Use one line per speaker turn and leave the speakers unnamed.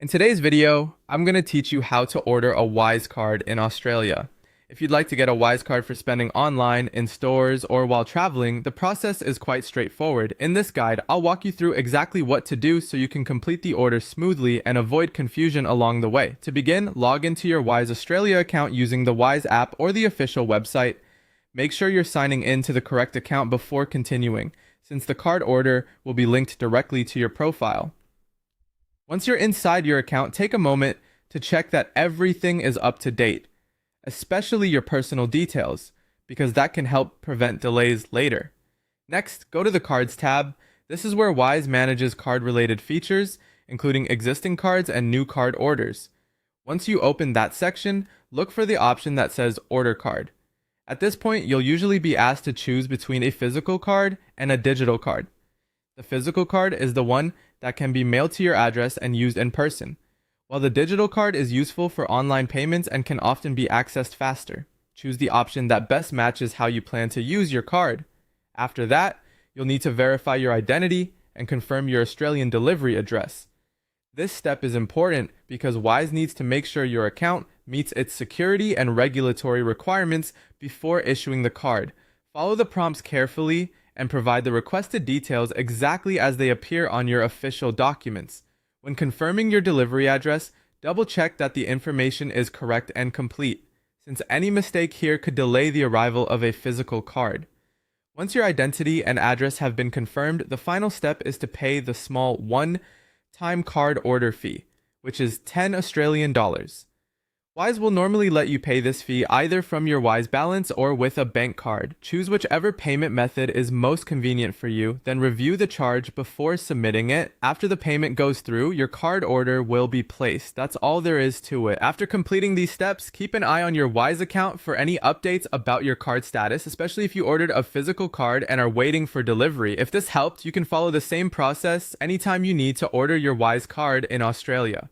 In today's video, I'm going to teach you how to order a Wise card in Australia. If you'd like to get a Wise card for spending online, in stores, or while traveling, the process is quite straightforward. In this guide, I'll walk you through exactly what to do so you can complete the order smoothly and avoid confusion along the way. To begin, log into your Wise Australia account using the Wise app or the official website. Make sure you're signing in to the correct account before continuing, since the card order will be linked directly to your profile. Once you're inside your account, take a moment to check that everything is up to date, especially your personal details, because that can help prevent delays later. Next, go to the Cards tab. This is where Wise manages card-related features, including existing cards and new card orders. Once you open that section, look for the option that says Order Card. At this point, you'll usually be asked to choose between a physical card and a digital card. The physical card is the one that can be mailed to your address and used in person, while the digital card is useful for online payments and can often be accessed faster. Choose the option that best matches how you plan to use your card. After that, you'll need to verify your identity and confirm your Australian delivery address. This step is important because Wise needs to make sure your account meets its security and regulatory requirements before issuing the card. Follow the prompts carefully and provide the requested details exactly as they appear on your official documents. When confirming your delivery address, double check that the information is correct and complete, since any mistake here could delay the arrival of a physical card. Once your identity and address have been confirmed, the final step is to pay the small one-time card order fee, which is 10 Australian dollars. Wise will normally let you pay this fee either from your Wise balance or with a bank card. Choose whichever payment method is most convenient for you, then review the charge before submitting it. After the payment goes through, your card order will be placed. That's all there is to it. After completing these steps, keep an eye on your Wise account for any updates about your card status, especially if you ordered a physical card and are waiting for delivery. If this helped, you can follow the same process anytime you need to order your Wise card in Australia.